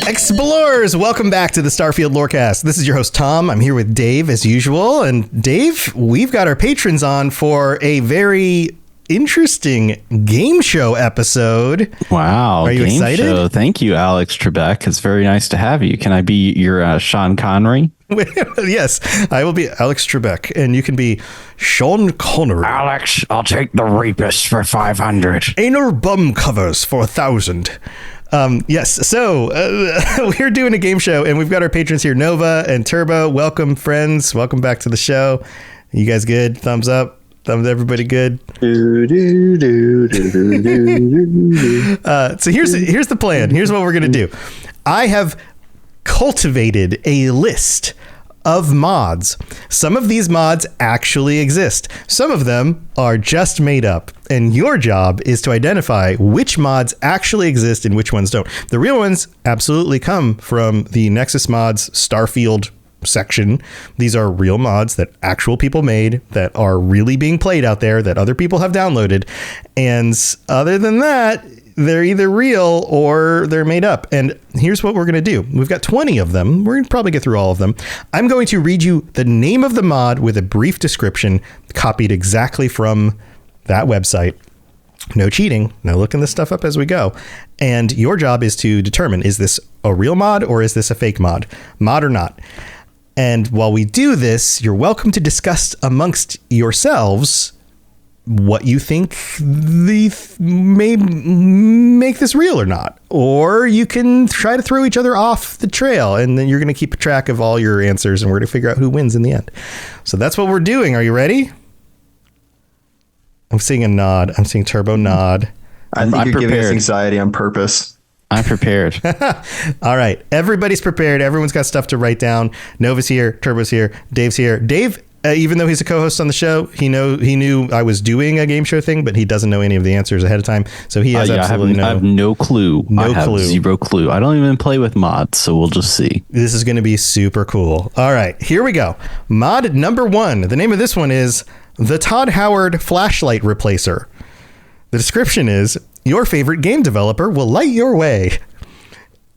Explorers, welcome back to the Starfield Lorecast. This is your host, Tom. I'm here with Dave, as usual. And Dave, we've got our patrons on for a very interesting game show episode. Wow. Are you excited? Show. Thank you, Alex Trebek. It's very nice to have you. Can I be your Sean Connery? Yes, I will be Alex Trebek, and you can be Sean Connery. Alex, I'll take the rapist for 500. Anal bum covers for 1,000. Yes, so we're doing a game show, and we've got our patrons here, Nova and Turbo. Welcome, friends. Welcome back to the show. You guys good? Thumbs up. Everybody good? So here's the plan. Here's what we're going to do. I have cultivated a list of mods. Some of these mods actually exist. Some of them are just made up. And your job is to identify which mods actually exist and which ones don't. The real ones absolutely come from the Nexus Mods Starfield section. These are real mods that actual people made that are really being played out there that other people have downloaded. And other than that, they're either real or they're made up. And here's what we're going to do. We've got 20 of them. We're going to probably get through all of them. I'm going to read you the name of the mod with a brief description copied exactly from that website. No cheating. No looking this stuff up as we go. And your job is to determine, is this a real mod or is this a fake mod? Mod or not? And while we do this, you're welcome to discuss amongst yourselves what you think may make this real or not. Or you can try to throw each other off the trail, and then you're going to keep track of all your answers, and we're going to figure out who wins in the end. So that's what we're doing. Are you ready? I'm seeing a nod. I'm seeing Turbo nod. I think you're giving us anxiety on purpose. I'm prepared. All right. Everybody's prepared. Everyone's got stuff to write down. Nova's here. Turbo's here. Dave's here. Dave, even though he's a co-host on the show, he knew I was doing a game show thing, but he doesn't know any of the answers ahead of time. So he has absolutely I have no clue. No clue. Zero clue. I don't even play with mods, so we'll just see. This is going to be super cool. All right, here we go. Mod number 1. The name of this one is the Todd Howard Flashlight Replacer. The description is, your favorite game developer will light your way.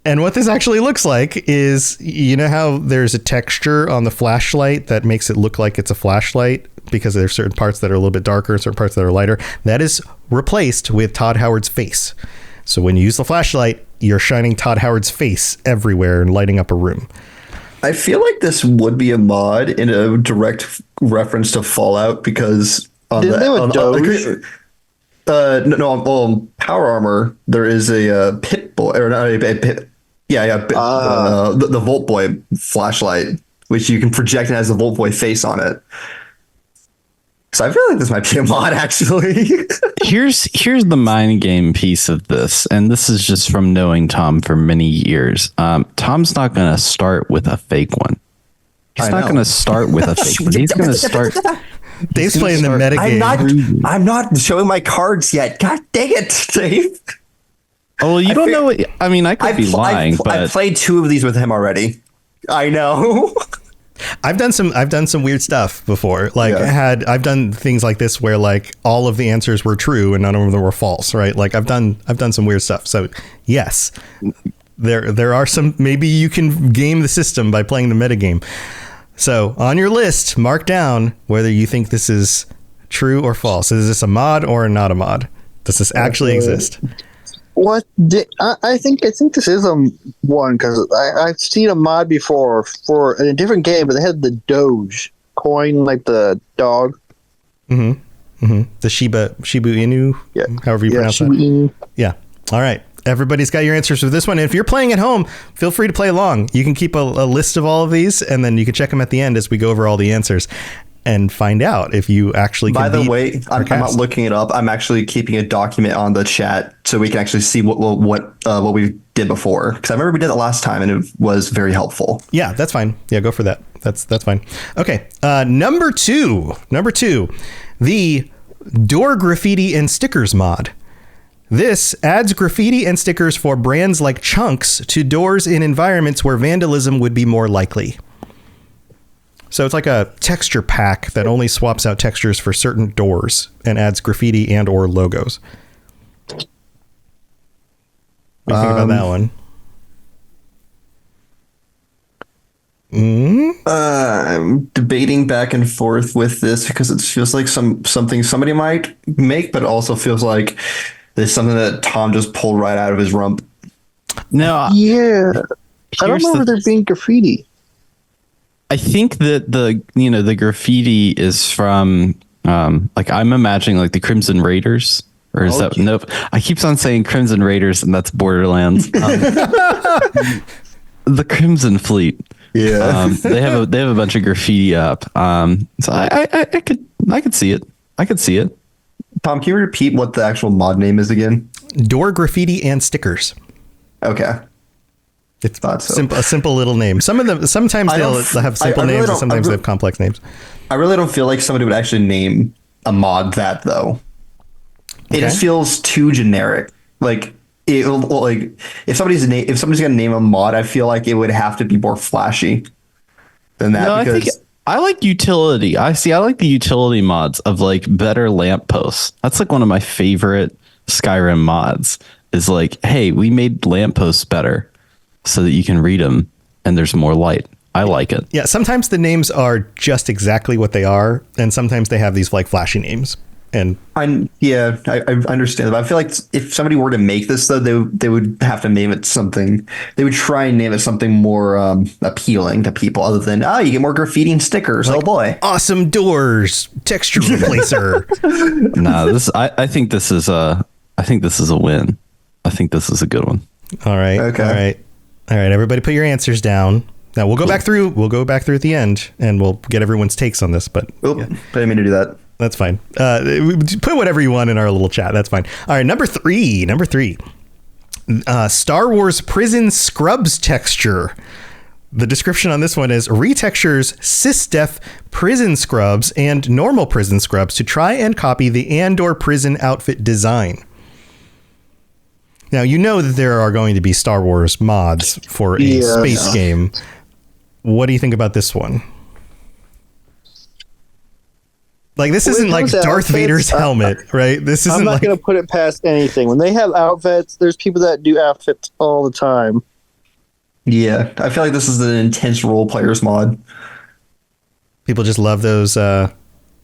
And what this actually looks like is, you know how there's a texture on the flashlight that makes it look like it's a flashlight because there's certain parts that are a little bit darker, certain parts that are lighter. That is replaced with Todd Howard's face. So when you use the flashlight, you're shining Todd Howard's face everywhere and lighting up a room. I feel like this would be a mod in a direct reference to Fallout because on Power Armor there is a Pit Boy or not a Pit. The Volt Boy flashlight, which you can project and has the Volt Boy face on it. So I feel like this might be a mod, actually. Here's the mind game piece of this, and this is just from knowing Tom for many years. Tom's not going to start with a fake one. He's not going to start with a fake one. He's going to start. Dave's playing the metagame. I'm not showing my cards yet. God dang it, Dave. Oh, well, you don't know. I mean, I could be lying, but I've played 2 of these with him already. I know. I've done some weird stuff before. Like I've done things like this where like all of the answers were true and none of them were false, right? Like I've done some weird stuff. So yes, there are some, maybe you can game the system by playing the metagame. So on your list, mark down whether you think this is true or false. Is this a mod or not a mod? Does this actually exist? I think this is a one because I've seen a mod before for in a different game, but they had the Doge coin, like the dog. The Shiba Inu. Yeah. However you pronounce Shiba that. Inu. Yeah. All right. Everybody's got your answers for this one. And if you're playing at home, feel free to play along. You can keep a list of all of these, and then you can check them at the end as we go over all the answers and find out if you actually can. By the way, I'm not looking it up. I'm actually keeping a document on the chat so we can actually see what we did before. Because I remember we did it last time and it was very helpful. Yeah, that's fine. Yeah, go for that. That's fine. Okay, number two, the door graffiti and stickers mod. This adds graffiti and stickers for brands like Chunks to doors in environments where vandalism would be more likely. So it's like a texture pack that only swaps out textures for certain doors and adds graffiti and or logos. What do you think about that one? I'm debating back and forth with this because it feels like something somebody might make, but also feels like there's something that Tom just pulled right out of his rump. No, Yeah. I don't here's remember there being graffiti. I think that the graffiti is from like I'm imagining like the Crimson Raiders, or is that nope? I keep on saying Crimson Raiders, and that's Borderlands. The Crimson Fleet. Yeah, they have a bunch of graffiti up. So I could see it. I could see it. Tom, can you repeat what the actual mod name is again? Door graffiti and stickers. Okay. It's Thought so. a simple little name. Sometimes they'll have simple really names, and don't- sometimes they have complex names. I really don't feel like somebody would actually name a mod that though. It just feels too generic. Like if somebody's gonna name a mod, I feel like it would have to be more flashy than that. No, I think I like utility. I like the utility mods of like better lampposts. That's like one of my favorite Skyrim mods. Is like, hey, we made lampposts better so that you can read them and there's more light. I like it. Yeah, sometimes the names are just exactly what they are, and sometimes they have these like flashy names. And I understand, but I feel like if somebody were to make this though, they would have to name it something. They would try and name it something more appealing to people, other than you get more graffiti and stickers. like, Oh boy, awesome doors, texture replacer. No, I think this is a win. I think this is a good one. All right. Okay. All right. Everybody put your answers down. Now we'll go back through at the end and we'll get everyone's takes on this, but I didn't mean to do that. that's fine. Put whatever you want in our little chat. That's fine. All right. Number three, Star Wars prison scrubs texture. The description on this one is retextures SysDef prison scrubs and normal prison scrubs to try and copy the Andor prison outfit design. Now, you know that there are going to be Star Wars mods for a space game. What do you think about this one? Like, this isn't like Darth Vader's helmet, right? This isn't I'm not like... going to put it past anything. When they have outfits, there's people that do outfits all the time. Yeah, I feel like this is an intense role players mod. People just love those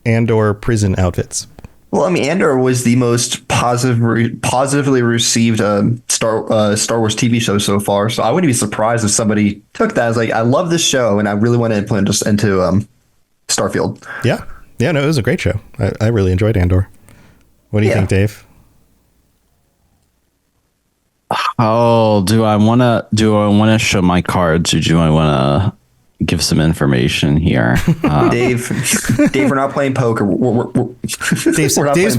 Andor prison outfits. Well, I mean, Andor was the most positively received Star Wars TV show so far. So I wouldn't be surprised if somebody took that as like, I love this show and I really want to implement this into Starfield. Yeah. Yeah, no, it was a great show. I really enjoyed Andor. What do you think, Dave? Oh, do I want to show my cards, or do I want to give some information here? Dave, we're not playing poker. Dave's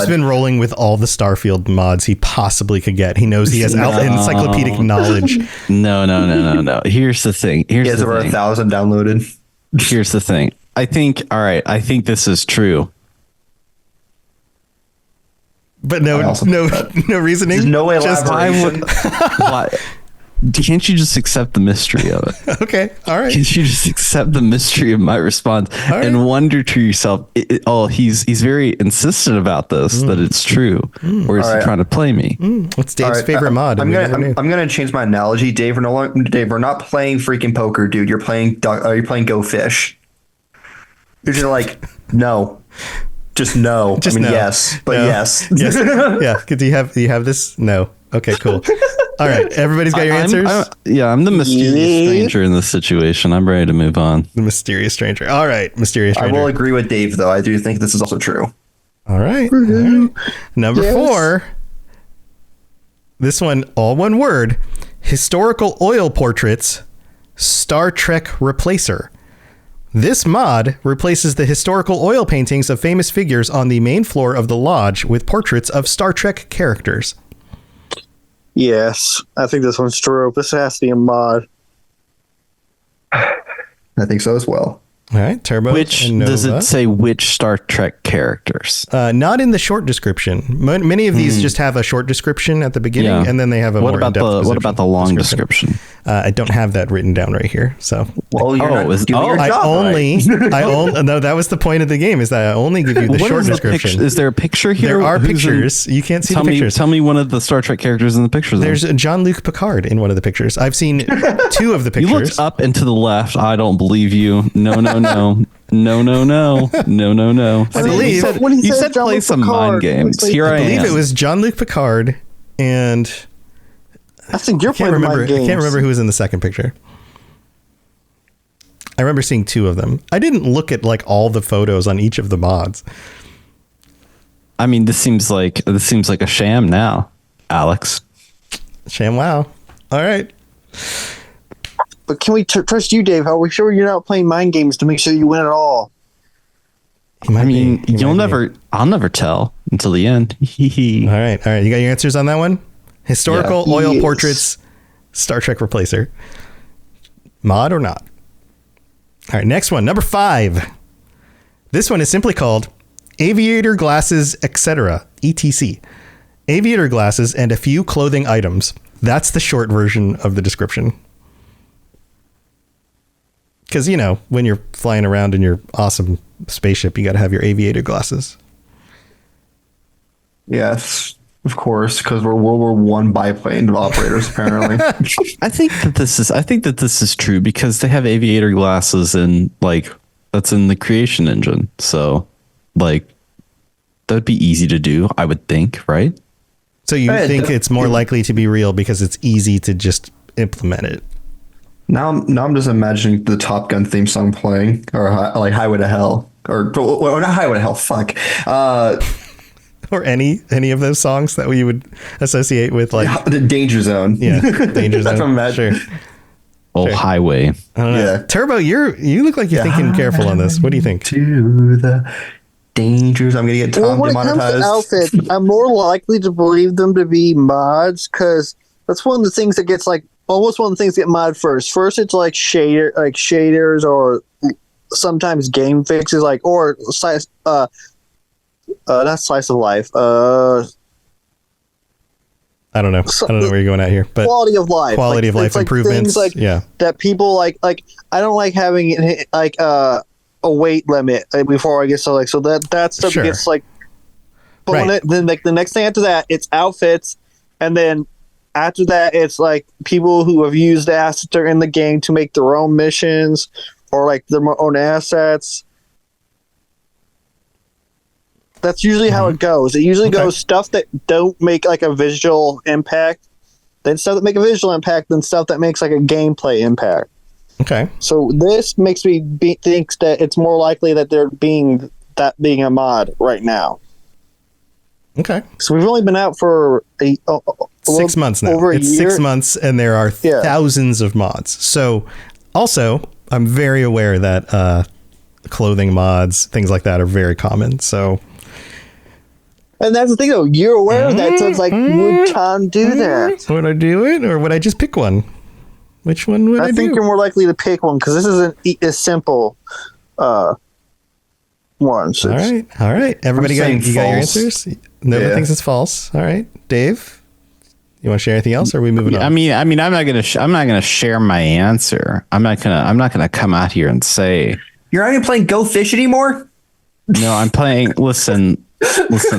been rolling with all the Starfield mods he possibly could get. He knows he has encyclopedic knowledge. No. Here's the thing. He has over 1,000 downloaded. Here's the thing. I think this is true. But no reasoning. There's no Just elaboration. Why? Can't you just accept the mystery of it? Okay, all right. Can't you just accept the mystery of my response and wonder to yourself, he's very insistent about this, that it's true, or is he trying to play me? What's Dave's favorite mod? I'm gonna change my analogy, Dave. We're not playing freaking poker, dude. You're playing Go Fish. You're just like, no. Just no. Just I mean, no. yes, but No. yes. Yes. Yeah. Do you have this? No. Okay, cool. All right. Everybody's got your answers? I'm the mysterious stranger in this situation. I'm ready to move on. The mysterious stranger. All right. Mysterious stranger. I will agree with Dave, though. I do think this is also true. All right. All right. Number 4. This one, all one word. Historical oil portraits. Star Trek replacer. This mod replaces the historical oil paintings of famous figures on the main floor of the lodge with portraits of Star Trek characters. Yes, I think this one's true. This has to be a mod. I think so as well. All right, Turbo. Which and Nova. does it say? Which Star Trek characters? Not in the short description. Many of these just have a short description at the beginning, and then they have a more in-depth What about the long description? I don't have that written down right here. So, Well, you're not doing your I job only, right. I only, no, that was the point of the game, is that I only give you the What short is the description. picture? Is there a picture here? There are Who's in- pictures. You can't see the pictures. Tell me one of the Star Trek characters in the picture. Then. There's Jean-Luc Picard in one of the pictures. I've seen 2 of the You pictures. looked up and to the left. I don't believe you. No, no, no. No, no, no. No, no, no. I believe- You said play some mind games. Here I I believe am. it was Jean-Luc Picard, and I think you're I can't playing remember. mind games. I can't remember who was in the second picture. I remember seeing 2 of them. I didn't look at like all the photos on each of the mods. I mean, this seems like a sham now, Alex. Sham wow. All right. But can we trust you, Dave? Are we sure you're not playing mind games to make sure you win it all? I mean, I'll never tell until the end. All right. You got your answers on that one? Historical Yeah. oil Yes. portraits, Star Trek replacer. Mod or not? All right. Next one, number 5. This one is simply called Aviator Glasses, etc. ETC. Aviator glasses and a few clothing items. That's the short version of the description. Because, you know, when you're flying around in your awesome spaceship, you got to have your aviator glasses. Yes, of course, because we're World War One biplane operators, apparently. I think that this is true because they have aviator glasses and like that's in the creation engine. So like that'd be easy to do, I would think, right? So you think it's more likely to be real because it's easy to just implement it. Now I'm just imagining the Top Gun theme song playing, or like Highway to Hell, or not Highway to Hell. Fuck. Or any of those songs that we would associate with like The Danger Zone. yeah, Danger Zone. That's what I'm imagining. Sure. Oh, highway. I don't know. Yeah. Turbo, you look like you're thinking careful on this. What do you think? To the dangers. I'm gonna get Well, Tom when it comes to demonetized. outfits, I'm more likely to believe them to be mods because that's one of the things that gets like almost one of the things that get mod first. First, it's like shaders or sometimes game fixes, like or slice. Not slice of life. I don't know. I don't know where you're going at here, but Quality of life. quality of life it's like improvements. Things like yeah. that people like. I don't like having it like a weight limit before I get so that stuff Sure. gets like. But Right. then like the next thing after that, it's outfits, and then after that, it's like people who have used assets that are in the game to make their own missions or like their own assets. That's usually how it goes. It usually Okay. goes stuff that don't make like a visual impact, then stuff that make a visual impact, then stuff that makes like a gameplay impact. Okay. So this makes me think that it's more likely that being a mod right now. Okay. So we've only been out for 6 months now. over a It's year. 6 months, and there are Yeah. thousands of mods. So, also, I'm very aware that clothing mods, things like that, are very common. So, And that's the thing, though. You're aware of that, so it's like, would Tom do that? would I do it, or would I just pick one? Which one would I, I think do? you're more likely to pick one because this isn't a simple one. So All right. Everybody I'm got, you saying got your false. answers? Nobody Yeah. thinks it's false. All right, Dave, you want to share anything else, or are we moving on? I mean, I'm not gonna share my answer. I'm not gonna come out here and say You're not even playing Go Fish anymore? no. I'm playing. Listen.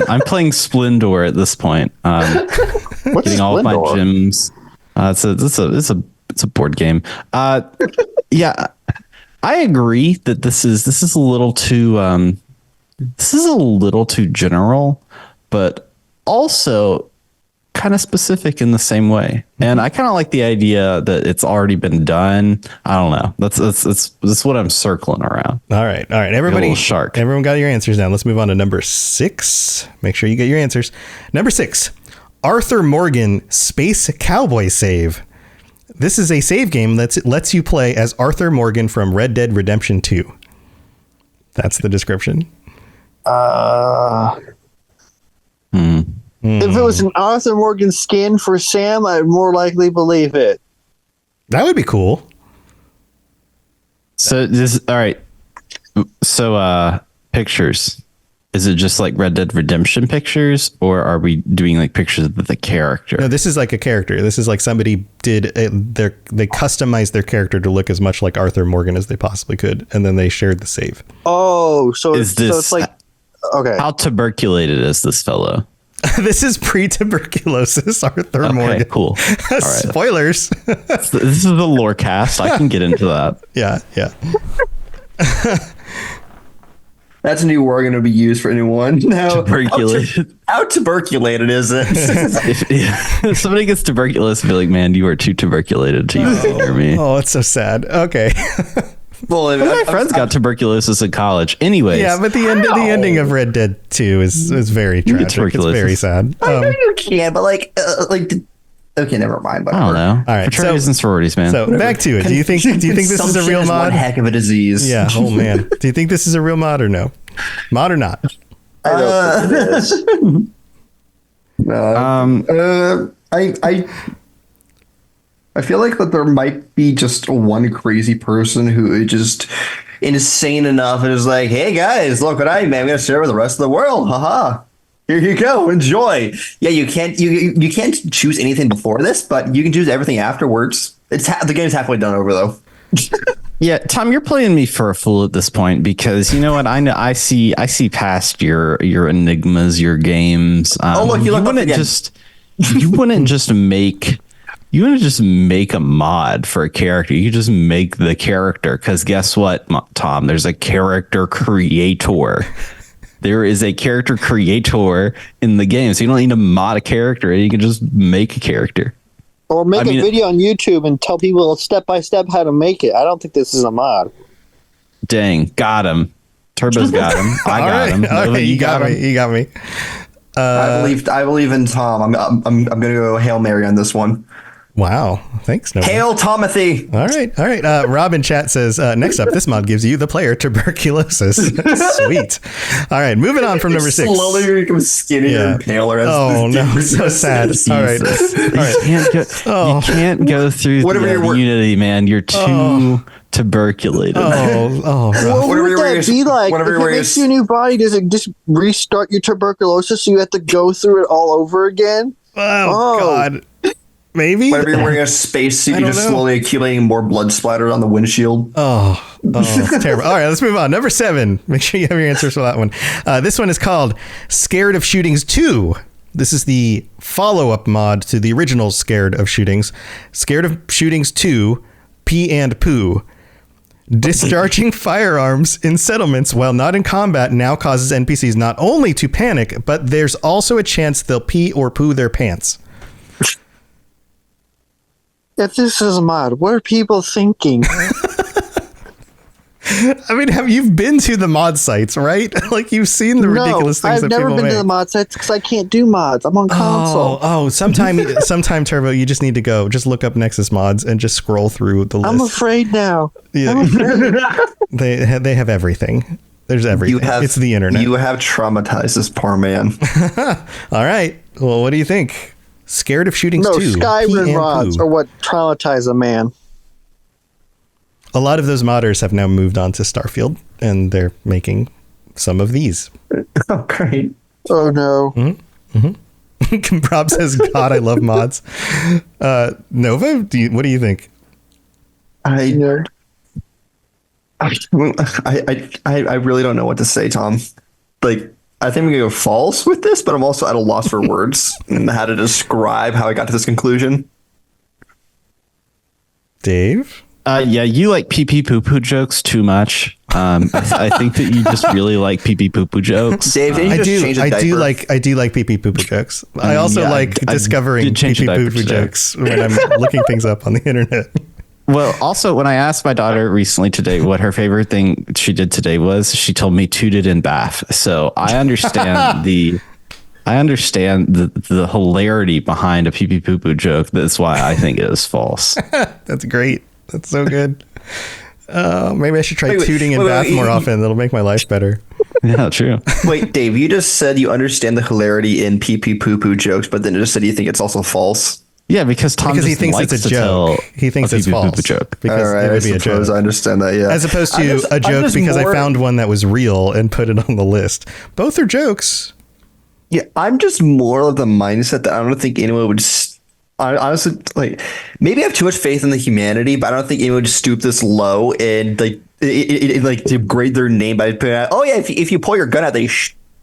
I'm playing Splendor at this point. what's Getting all of my Splendor? gems. It's a board game. Yeah, I agree that this is a little too general, but also kind of specific in the same way. And I kind of like the idea that it's already been done. I don't know. That's what I'm circling around. All right. Everybody, little shark. Everyone got your answers down. Let's move on to number 6. Make sure you get your answers. Number 6, Arthur Morgan Space Cowboy Save. This is a save game that lets you play as Arthur Morgan from Red Dead Redemption 2. That's the description. If it was an Arthur Morgan skin for Sam, I'd more likely believe it. That would be cool. So this all right. So pictures. Is it just like Red Dead Redemption pictures, or are we doing like pictures of the character? No, this is like a character. This is like somebody they customized their character to look as much like Arthur Morgan as they possibly could, and then they shared the save. Oh, so Is so this it's like okay. how tuberculated is this fellow? This is pre-tuberculosis Arthur Morgan. Okay, cool. All right. Spoilers. This is the lore cast. I can get into that. Yeah. That's a new word going to be used for anyone. Now, Tuberculated. How tuberculated is it? If somebody gets tuberculosis, be like, man, you are too tuberculated to even hear me. Oh, it's so sad. Okay. Well, My friends got tuberculosis in college. Anyways. Yeah, but the ending of Red Dead 2 is very get tragic. It's tuberculosis. very sad. I know you can, but okay, never mind. I don't know. All right, Fraternities and sororities, man. So back to it. Do you think this is a real mod? One heck of a disease. Yeah. Oh man. Do you think this is a real mod or no? Mod or not? I don't think it is. I feel like that there might be just one crazy person who is just insane enough and is like, hey guys, look what I'm going to share with the rest of the world. Haha. Here you go. Enjoy. Yeah, you can't choose anything before this, but you can choose everything afterwards. The game's halfway done over though. Yeah, Tom, you're playing me for a fool at this point because you know what? I see past your enigmas, your games. Look, you wouldn't just make a mod for a character. You just make the character because guess what, Tom? There's a character creator. There is a character creator in the game, so you don't need to mod a character. You can just make a character. Or make a video on YouTube and tell people step by step how to make it. I don't think this is a mod. Dang, got him. Turbo's got him. I got him. All right, you got me. You got me. I believe in Tom. I'm going to go Hail Mary on this one. Wow. Thanks, Nova. Hail Tomothy. All right. Rob in chat says, next up, this mod gives you the player tuberculosis. Sweet. All right. Moving on from number 6. Slowly become skinnier and paler. Oh, no. So sad. All right. You can't go through the Unity, man. You're too tuberculated. What would that be like? If it makes you a new body, does it just restart your tuberculosis so you have to go through it all over again? Oh. God. Maybe. Whenever you're wearing a spacesuit, you're just slowly accumulating more blood splatter on the windshield. Oh, it's terrible. All right, let's move on. Number 7. Make sure you have your answers for that one. This one is called Scared of Shootings 2. This is the follow-up mod to the original Scared of Shootings. Scared of Shootings 2, Pee and Poo. Discharging firearms in settlements while not in combat now causes NPCs not only to panic, but there's also a chance they'll pee or poo their pants. If this is a mod, what are people thinking? I mean, you've been to the mod sites, right? Like you've seen the ridiculous things that people make. I've never been to the mod sites because I can't do mods. I'm on console. Sometime Turbo, you just need to go. Just look up Nexus mods and just scroll through the list. I'm afraid now. Yeah. I'm afraid. They have everything. There's everything. It's the internet. You have traumatized this poor man. All right. Well, what do you think? Scared of Shootings 2. No, Skyrim mods are what traumatize a man. A lot of those modders have now moved on to Starfield, and they're making some of these. Oh, great. Oh, no. Mm-hmm. Rob says, God, I love mods. Nova, what do you think? I really don't know what to say, Tom. Like, I think I'm going to go false with this, but I'm also at a loss for words and how to describe how I got to this conclusion. Dave? Yeah, you like pee-pee poo-poo jokes too much. I think that you just really like pee-pee poo-poo jokes. Dave, I do like pee-pee poo-poo jokes. I also like discovering pee-pee poo-poo jokes when I'm looking things up on the internet. Well, also, when I asked my daughter recently today what her favorite thing she did today was, she told me tooted in bath. So I understand the hilarity behind a pee-pee poo-poo joke. That's why I think it is false. That's great. That's so good. Maybe I should try tooting in bath more often. That'll make my life better. Yeah, true. Wait, Dave, you just said you understand the hilarity in pee-pee poo-poo jokes, but then you just said you think it's also false. Yeah, because Tom because he just thinks likes it's a to tell joke. He thinks a it's pee-poo-poo false. joke. Because All right, it I would be a suppose joke. I understand that. Yeah, As opposed to a I'm joke just because I more- found one that was real and put it on the list. Both are jokes. Yeah, I'm just more of the mindset that I don't think anyone would. I honestly like. Maybe I have too much faith in the humanity, but I don't think anyone would stoop this low and like degrade their name by putting out. Oh yeah, if you pull your gun out, they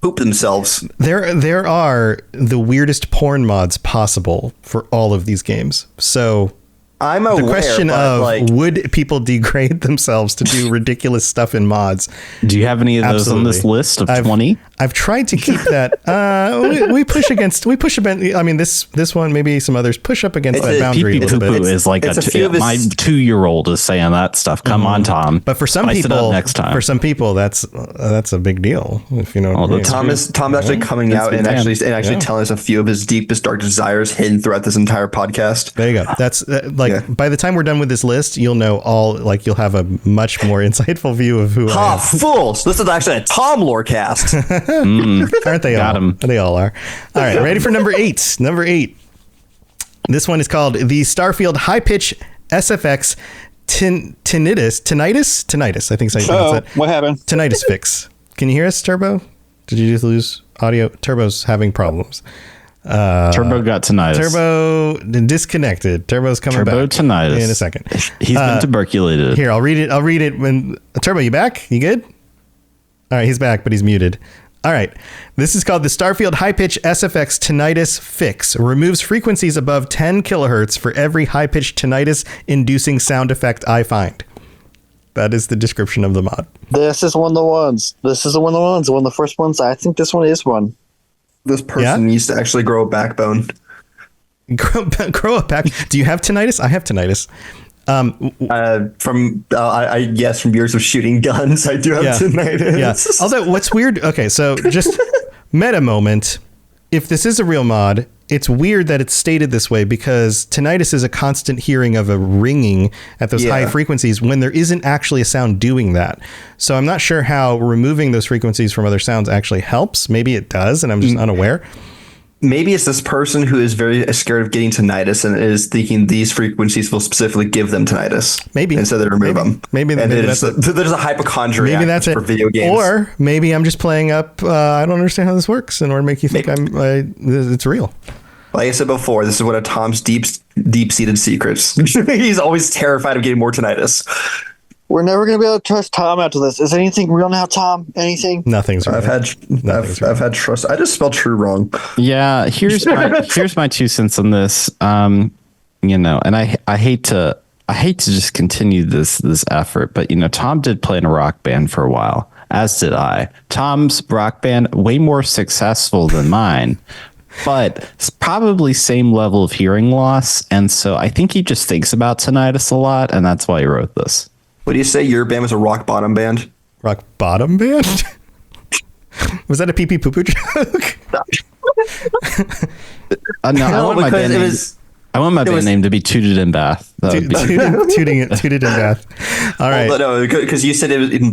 poop themselves. There are the weirdest porn mods possible for all of these games. So I'm aware. the question but, of like, would people degrade themselves to do ridiculous stuff in mods? Do you have any of those on this Absolutely. list of I've- 20? I've tried to keep that. We push against. I mean, this one, maybe some others push up against It's that a boundary a little Pee-pee-poo-poo bit. is like it's a few of his- my 2-year-old is saying that stuff. Come on, Tom. But for some Spice it up people, next time. for some people, that's a big deal. If you know, what I mean. that's- Tom actually coming out and actually telling us a few of his deepest dark desires hidden throughout this entire podcast. There you go. That's Yeah. by the time we're done with this list, you'll know all. Like you'll have a much more insightful view of who I Ha, am. fools! This is actually a Tom lore cast. Aren't they Got all? 'em. They all are. All right, ready for number 8. Number 8. This one is called the Starfield High Pitch SFX Tinnitus. I think so. Oh, what happened? Tinnitus fix. Can you hear us, Turbo? Did you just lose audio? Turbo's having problems. Turbo got tinnitus. Turbo disconnected. Turbo's coming Turbo back tinnitus. in a second. He's been tuberculated. Here, I'll read it when Turbo, you back? You good? All right, he's back, but he's muted. All right. This is called the Starfield High Pitch SFX Tinnitus Fix. Removes frequencies above 10 kilohertz for every high-pitched tinnitus-inducing sound effect I find. That is the description of the mod. This is one of the ones. One of the first ones. I think this one is one. This person needs to actually grow a backbone. Grow up back. Do you have tinnitus? I have tinnitus. From years of shooting guns, I do have tinnitus. Yeah. Although, what's weird? Okay, so just meta moment. If this is a real mod, it's weird that it's stated this way because tinnitus is a constant hearing of a ringing at those high frequencies when there isn't actually a sound doing that. So I'm not sure how removing those frequencies from other sounds actually helps. Maybe it does, and I'm just unaware. Maybe it's this person who is very scared of getting tinnitus and is thinking these frequencies will specifically give them tinnitus. Maybe. Instead they remove them. Maybe there's a hypochondriac Maybe that's it. for video games. Or maybe I'm just playing up. I don't understand how this works in order to make you think it's real. Like I said before, this is one of Tom's deep-seated secrets. He's always terrified of getting more tinnitus. We're never going to be able to trust Tom after this. Is anything real now, Tom? Anything? Nothing's real. I've had trust. I just spelled true wrong. Yeah, here's my 2 cents on this. And I hate to just continue this effort, but Tom did play in a rock band for a while, as did I. Tom's rock band way more successful than mine, but it's probably same level of hearing loss, and so I think he just thinks about tinnitus a lot, and that's why he wrote this. What do you say? Your band was a rock bottom band? Rock bottom band? Was that a pee pee poo poo joke? No, I want my band name. I want my band name to be Tooted in Bath. Tooting in Bath. All right. Well, no, because you said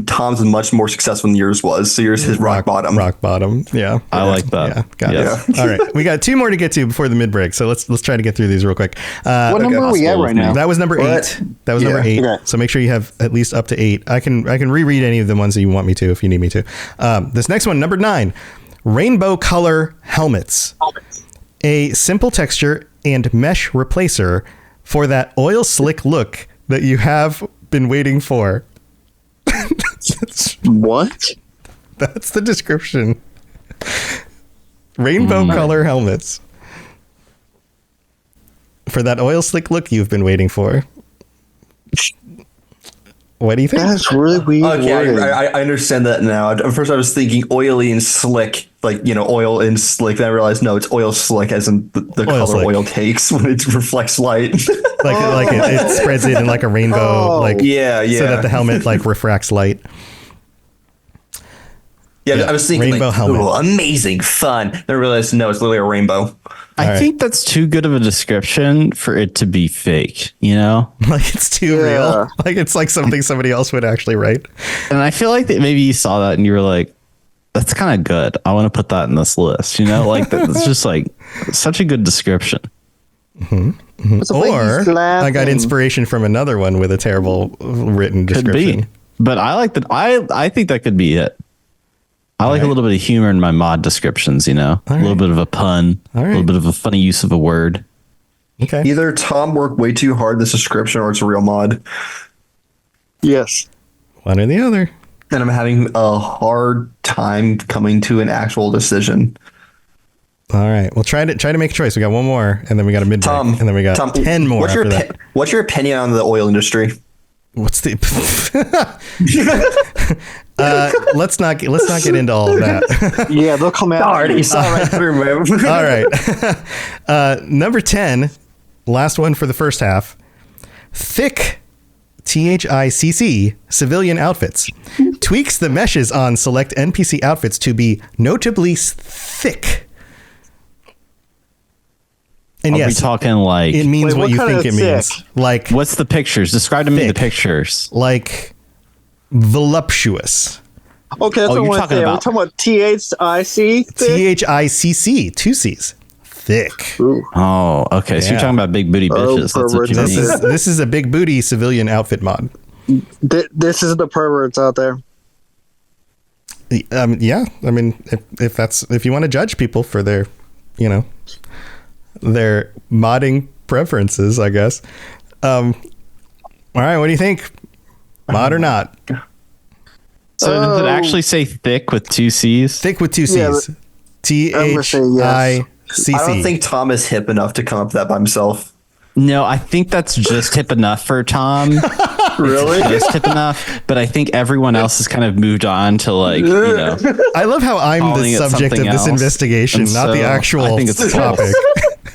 Tom's was much more successful than yours was, so yours is rock bottom. Rock bottom. Yeah. I like that. Yeah. Got it. All right. We got 2 more to get to before the mid break, so let's try to get through these real quick. What number are we at right now? That was number 8. That was number 8. Okay. So make sure you have at least up to 8. I can reread any of the ones that you want me to if you need me to. This next one, number 9, rainbow color helmets. A simple texture and mesh replacer for that oil slick look that you have been waiting for. What? That's the description. Rainbow color helmets for that oil slick look you've been waiting for. What do you think? That's really weird. Okay, wording. I understand that now. At first, I was thinking oily and slick, like oil and slick. Then I realized no, it's oil slick, as in the color slick. oil takes when it reflects light. Like it spreads it in like a rainbow, yeah. so that the helmet like refracts light. Yeah, I was thinking rainbow helmet. ooh, amazing, fun. Then I realized no, it's literally a rainbow. I think that's too good of a description for it to be fake, Like it's too real. Like it's like something somebody else would actually write. And I feel like that maybe you saw that and you were like, that's kind of good. I want to put that in this list, Like that's just like such a good description. What's the way Or he's I got laughing? inspiration from another one with a terrible written Could description. be. But I like that. I think that could be it. I like a little bit of humor in my mod descriptions, you know, a little bit of a pun, a little bit of a funny use of a word. Okay. Either Tom worked way too hard in this description or it's a real mod. Yes. One or the other. And I'm having a hard time coming to an actual decision. All right. Well, try to make a choice. We got one more, and then we got a mid break, Tom, and then we got 10 more What's your after that. what's your opinion on the oil industry? What's the? Let's not get into all of that. Yeah, they'll come out. Already saw right through, man. All right. Number 10, last one for the first half. Thick, THICC, civilian outfits. Tweaks the meshes on select NPC outfits to be notably thick. And Are we yes, talking like, it means Wait, what what you kind think of it means. thick? Like, what's the pictures? Describe to me the Thick. pictures. like voluptuous. Okay, that's Oh, what you're I talking say. We're about- talking about THIC. THICC, two C's. Thick. Oh, okay. So Yeah. you're talking about big booty bitches. That's what you perverts. mean. This is a big booty civilian outfit mod. This is the perverts out there. Yeah, I mean, if you want to judge people for their, their modding preferences, I guess. All right, what do you think? Mod or not? So does it actually say thick with two C's? Thick with two Yeah, C's. THICC. I don't think Tom is hip enough to come up with that by himself. No, I think that's just hip enough for Tom. Really? Just hip enough. But I think everyone else has kind of moved on to I love how I'm calling the it subject of something this else. investigation, And not the so actual I think it's topic.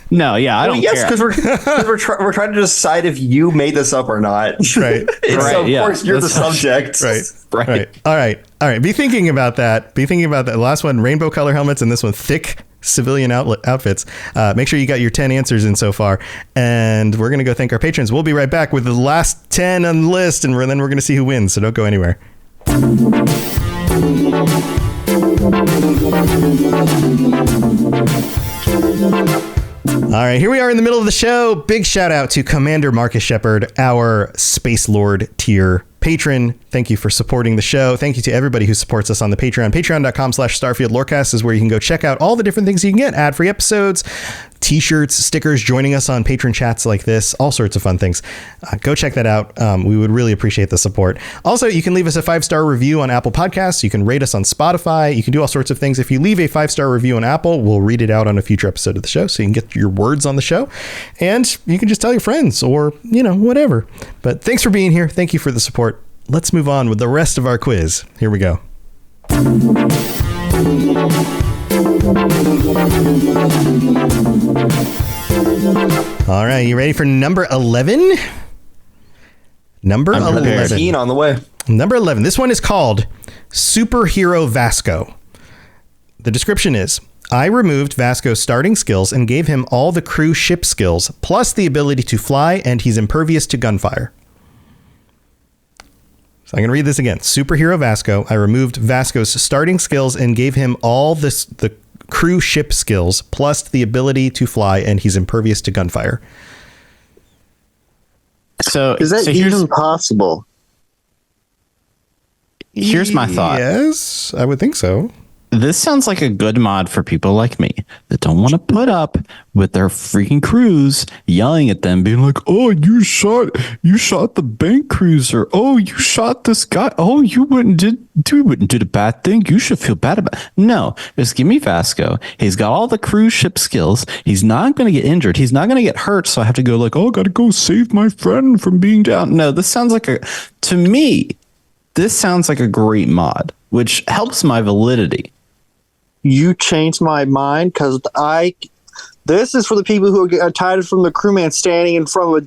No, yeah, I don't Yes, care. because we're trying to decide if you made this up or not. Right. So of yeah, course you're the that's how- subject. Right. Right. All right. Be thinking about that. The last one, rainbow color helmets, and this one, thick civilian outfits. Make sure you got your 10 answers in so far. And we're going to go thank our patrons. We'll be right back with the last 10 on the list, and then we're going to see who wins. So don't go anywhere. All right, here we are in the middle of the show. Big shout out to Commander Marcus Shepard, our Space Lord tier patron. Thank you for supporting the show. Thank you to everybody who supports us on the Patreon. Patreon.com/Starfield Lorecast is where you can go check out all the different things you can get. Ad-free episodes, t-shirts, stickers, joining us on patron chats like this, all sorts of fun things. Go check that out. We would really appreciate the support. Also, you can leave us a 5-star review on Apple Podcasts. You can rate us on Spotify. You can do all sorts of things. If you leave a 5-star review on Apple, we'll read it out on a future episode of the show so you can get your words on the show. And you can just tell your friends or, whatever. But thanks for being here. Thank you for the support. Let's move on with the rest of our quiz. Here we go. All right, you ready for number 11? Number I'm prepared. 13 on the way. Number 11. This one is called Superhero Vasco. The description is, I removed Vasco's starting skills and gave him all the crew ship skills, plus the ability to fly, and he's impervious to gunfire. So I'm going to read this again. Superhero Vasco. I removed Vasco's starting skills and gave him all the crew ship skills, plus the ability to fly, and he's impervious to gunfire. So, Is that even possible? here's my thought. Yes, I would think so. This sounds like a good mod for people like me that don't want to put up with their freaking crews yelling at them, being like, "Oh, you shot the bank cruiser. Oh, you shot this guy. Oh, you wouldn't do the bad thing. You should feel bad about it." No, just give me Vasco. He's got all the cruise ship skills. He's not going to get injured. He's not going to get hurt. So I have to go like, "Oh, got to go save my friend from being down." No, this sounds like to me, this sounds like a great mod, which helps my validity. You changed my mind because this is for the people who are tired from the crewman standing in front of a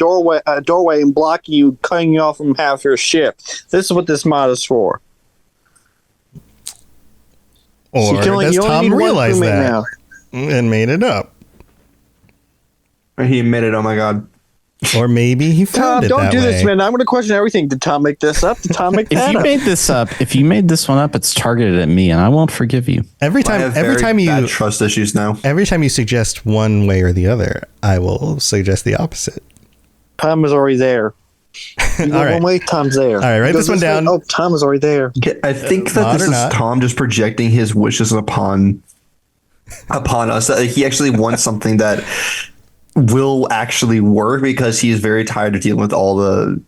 doorway and blocking you, cutting you off from half your ship. This is what this mod is for. Or you only does need Tom one realize crewmate that now. and made it up? He admitted, oh my God. Or maybe he Tom, found it don't that do way. this, man. I'm going to question everything. Did Tom make this up? Did Tom make If that you up? made this up, if you made this one up, it's targeted at me, and I won't forgive you. Every I time, have every very time bad you, trust issues now. every time you suggest one way or the other, I will suggest the opposite. Tom is already there. You go All right. one way, Tom's there. All right, write Goes this one way, down. Oh, Tom is already there. I think that Not this or is not. Tom just projecting his wishes upon us. That he actually wants something that will actually work because he is very tired of dealing with all the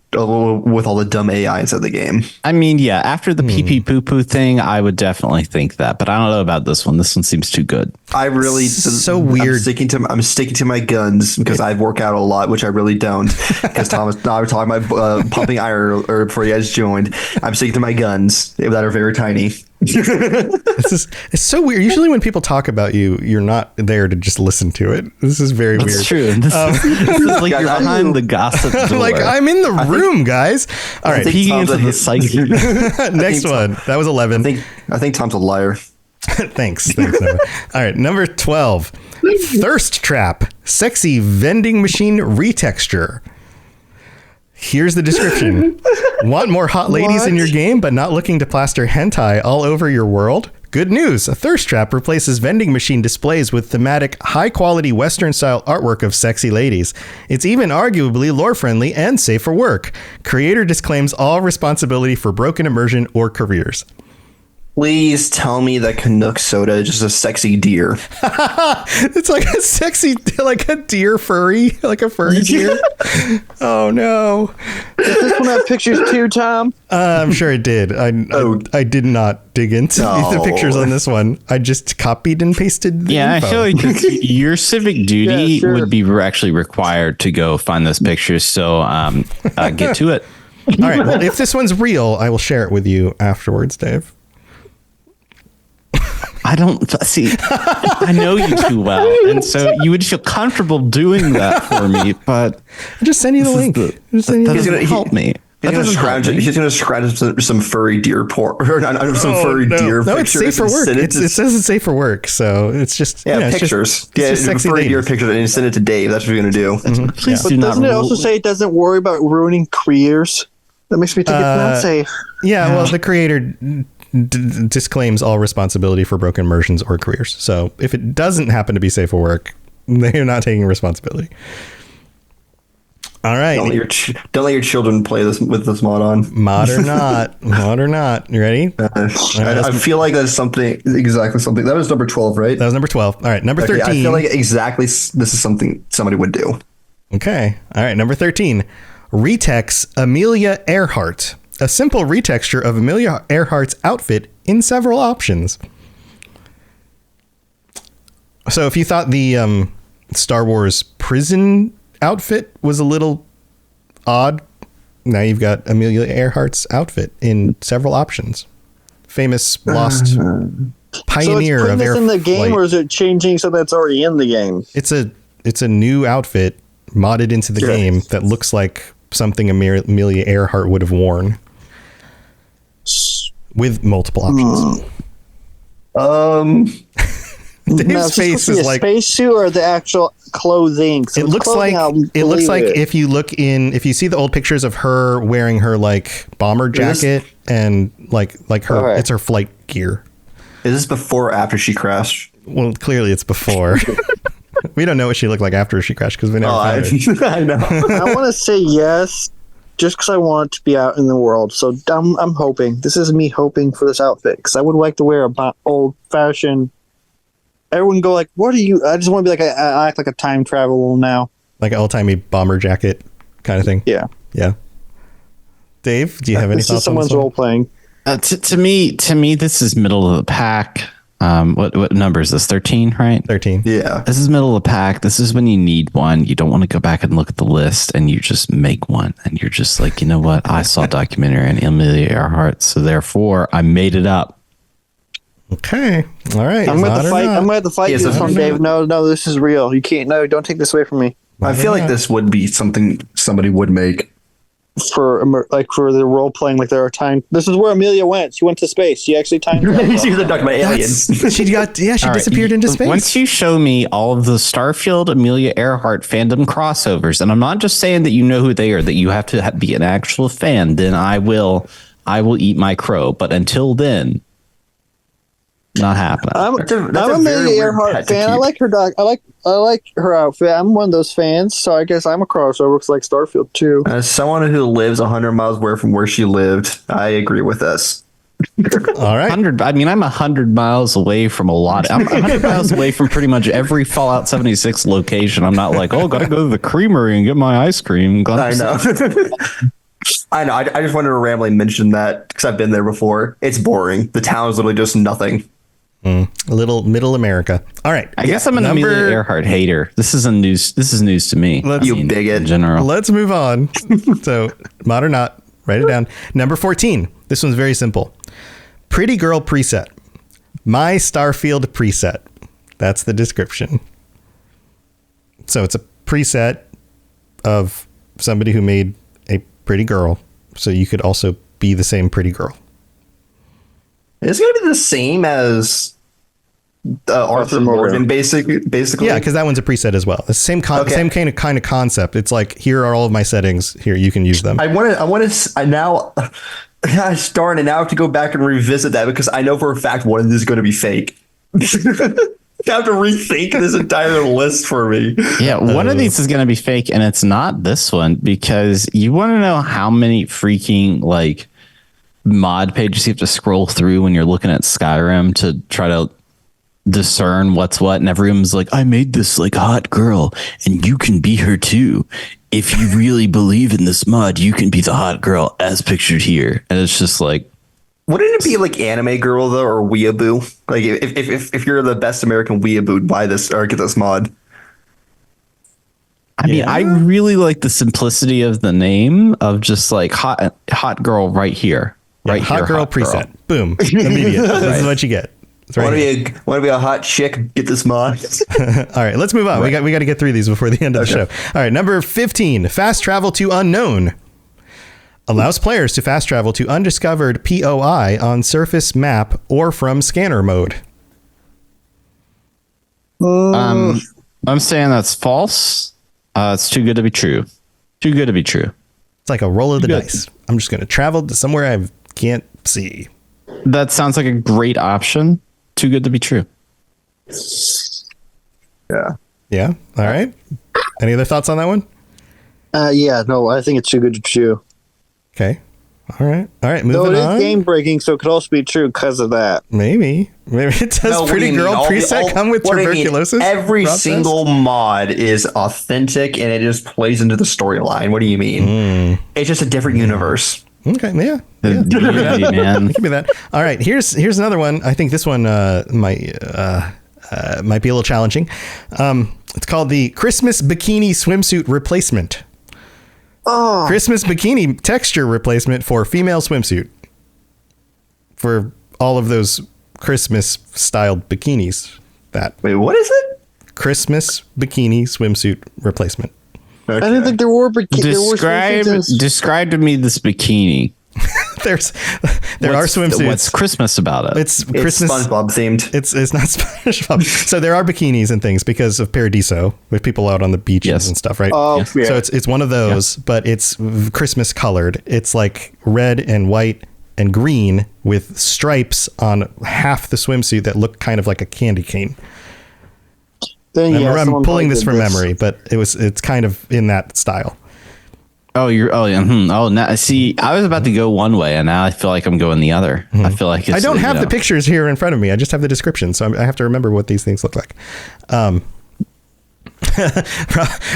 dumb AI inside the game. I mean, yeah, after the pee pee poo poo thing, I would definitely think that, but I don't know about this one. This one seems too good. I really So weird. I'm sticking to my guns because I work out a lot, which I really don't. Because Thomas and I were talking about pumping iron or before you guys joined. I'm sticking to my guns that are very tiny. It's so weird. Usually when people talk about you, you're not there to just listen to it. This is very That's weird. true. This is like Yeah, you're I- behind the gossip door. Like, I'm in the room, guys. All right, think peeking Tom's into a the hit. psyche. next one. That was 11. I think Tom's a liar. Thanks. Noah. All right, number 12. Thirst Trap, sexy vending machine retexture. Here's the description. Want more hot ladies in your game, but not looking to plaster hentai all over your world? Good news. A Thirst Trap replaces vending machine displays with thematic, high-quality Western-style artwork of sexy ladies. It's even arguably lore-friendly and safe for work. Creator disclaims all responsibility for broken immersion or careers. Please tell me that Canuck Soda is just a sexy deer. It's like a sexy, like a deer furry, like a furry deer. Oh no! Does this one have pictures too, Tom? I'm sure it did. I did not dig into the No. pictures on this one. I just copied and pasted the Yeah, info. I feel like your civic duty Yeah, sure. would be actually required to go find those pictures. So get to it. All right. Well, if this one's real, I will share it with you afterwards, Dave. I don't see. I know you too well, and so you would feel comfortable doing that for me. But I'll just send you the link. Just send you that the doesn't link. help me. He's That gonna doesn't help scratch. me. He's gonna scratch some furry deer porn or not, some furry deer. No, it's safe pictures for and work. send It says it's safe for work, so it's just Yeah, it's pictures. Just, it's just sexy furry deer ladies. pictures and send it to Dave. That's what you're gonna do. Please But do not. doesn't it also say it doesn't worry about ruining careers? That makes me think it's not safe. Yeah, well, the creator disclaims all responsibility for broken immersions or careers. So if it doesn't happen to be safe for work, they're not taking responsibility. All right. Don't let your children play this with this mod on. Mod or not. Mod or not. You ready? I feel like that's exactly something. That was number 12, right? That was number 12. All right. Number 13. I feel like exactly this is something somebody would do. Okay. All right. Number 13. Retex Amelia Earhart. A simple retexture of Amelia Earhart's outfit in several options. So if you thought the Star Wars prison outfit was a little odd, now you've got Amelia Earhart's outfit in several options. Famous lost pioneer so it's putting of this in the game, flight. or is it changing so that's already in the game? It's a new outfit modded into the game that looks like something Amelia Earhart would have worn with multiple options. Dave's Now, is this face supposed to be is a like spacesuit or the actual clothing? So it it's looks clothing, like I'll it looks like believe it. if you see the old pictures of her wearing her like bomber jacket and like her All right. it's her flight gear. Is this before or after she crashed? Well, clearly it's before. We don't know what she looked like after she crashed because we never found it. I know. I want to say yes, just because I want it to be out in the world. So I'm hoping. This is me hoping for this outfit because I would like to wear a old fashioned. Everyone go like, "What are you?" I just want to be like, I act like a time traveler now. Like an old-timey bomber jacket kind of thing. Yeah, Yeah. Dave, do you have any this thoughts is someone's on this role playing. To me, this is middle of the pack. What number is this? 13, right? 13. Yeah. This is middle of the pack. This is when you need one. You don't want to go back and look at the list, and you just make one. And you're just like, you know what? I saw a documentary on Amelia Earhart, so therefore I made it up. Okay. All right. I'm going Not to or fight. not. I'm going to fight Yeah, you so- this one, Dave. No, this is real. You can't. No, don't take this away from me. I feel like this would be something somebody would make for the role playing, like there are times. This is where Amelia went. She went to space. She actually time traveled. She was abducted by aliens. She All right, disappeared into space. Once you show me all of the Starfield Amelia Earhart fandom crossovers, and I'm not just saying that you know who they are, that you have to be an actual fan, then I will eat my crow. But until then, not happening. I'm a a very Amelia weird Earhart pet to fan. I keep. like her dog. I like her outfit. I'm one of those fans, so I guess I'm a crossover. Looks like Starfield too. As someone who lives 100 miles away from where she lived, I agree with this. All right. 100. I mean, I'm 100 miles away from a lot. I'm 100 miles away from pretty much every Fallout 76 location. I'm not like, oh, gotta go to the creamery and get my ice cream. I know. I know. I just wanted to randomly mention that because I've been there before. It's boring. The town is literally just nothing. A little middle America. All right. I guess I'm an Amelia Earhart hater. This is news to me. You bigot. In general. Let's move on. So, mod or not, write it down. Number 14. This one's very simple. Pretty girl preset. My Starfield preset. That's the description. So it's a preset of somebody who made a pretty girl. So you could also be the same pretty girl. It's going to be the same as Arthur Morgan, basically. Yeah, because that one's a preset as well. It's the same same kind of concept. It's like, here are all of my settings. Here, you can use them. I want to now. Gosh darn it! Now I have to go back and revisit that because I know for a fact one of these is going to be fake. I have to rethink this entire list for me. Yeah, one of these is going to be fake, and it's not this one because you want to know how many freaking like mod pages you have to scroll through when you're looking at Skyrim to try to discern what's what, and everyone's like, I made this like hot girl and you can be her too. If you really believe in this mod, you can be the hot girl as pictured here. And it's just like, wouldn't it be like anime girl though, or weeaboo? Like if you're the best American weeaboo, buy this or get this mod. I mean, I really like the simplicity of the name of just like hot girl right here. Right hot here, girl preset. Boom. Immediate. This is what you get. Want to be a hot chick? Get this mod. All right, let's move on. Right. We got to get through these before the end of the show. All right, number 15, fast travel to unknown. Allows players to fast travel to undiscovered POI on surface map or from scanner mode. I'm saying that's false. It's too good to be true. Too good to be true. It's like a roll of the dice. I'm just going to travel to somewhere I can't see. That sounds like a great option. Too good to be true. Yeah. Yeah. All right. Any other thoughts on that one? Yeah, no, I think it's too good to be true. Okay. All right. Moving No, it on. is game breaking, so it could also be true because of that. Maybe it does. No, Pretty girl preset come with what do you mean? tuberculosis. Every Rob says? single mod is authentic and it just plays into the storyline. What do you mean? It's just a different universe. Okay. Yeah. Beauty, man. Give me that. All right, here's another one. I think this one might be a little challenging. It's called the Christmas bikini swimsuit replacement. Oh, Christmas bikini texture replacement for female swimsuit. For all of those Christmas styled bikinis. Wait, what is it? Christmas bikini swimsuit replacement. I didn't think there were Describe to me this bikini. There are swimsuits. What's Christmas about it? It's It's Christmas SpongeBob themed. It's not SpongeBob. So there are bikinis and things because of Paradiso with people out on the beaches and stuff, right? Oh, yeah. So it's one of those, but it's Christmas colored. It's like red and white and green with stripes on half the swimsuit that look kind of like a candy cane. Then, I'm pulling this from memory, but it's kind of in that style. Now see, I was about to go one way, and now I feel like I'm going the other. I feel like I don't have the pictures here in front of me. I just have the description, so I have to remember what these things look like.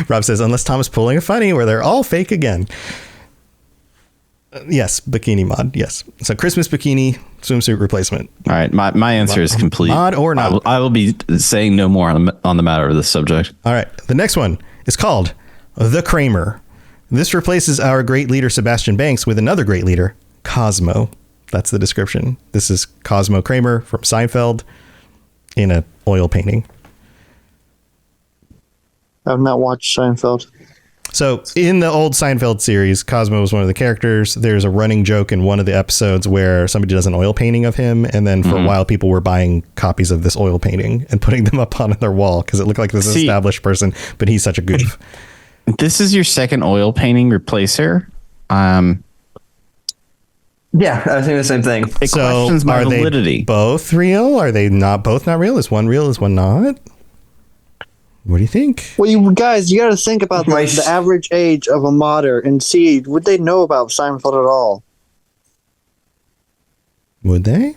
Rob says, unless Tom is pulling a funny where they're all fake again. Yes, bikini mod. Yes. So Christmas bikini swimsuit replacement. All right, my answer is complete. Mod or not? I will be saying no more on the matter of this subject. All right. The next one is called The Kramer. This replaces our great leader, Sebastian Banks, with another great leader, Cosmo. That's the description. This is Cosmo Kramer from Seinfeld in a oil painting. I've not watched Seinfeld. So in the old Seinfeld series, Cosmo was one of the characters. There's a running joke in one of the episodes where somebody does an oil painting of him. And then for a while, people were buying copies of this oil painting and putting them up on their wall because it looked like this established person, but he's such a goof. This is your second oil painting replacer. Yeah, I was thinking the same thing. It questions my are validity. they both real? Are they not both not real? Is one real? Is one not? What do you think? Well, you guys, you got to think about the average age of a modder and see, would they know about Seinfeld at all? Would they?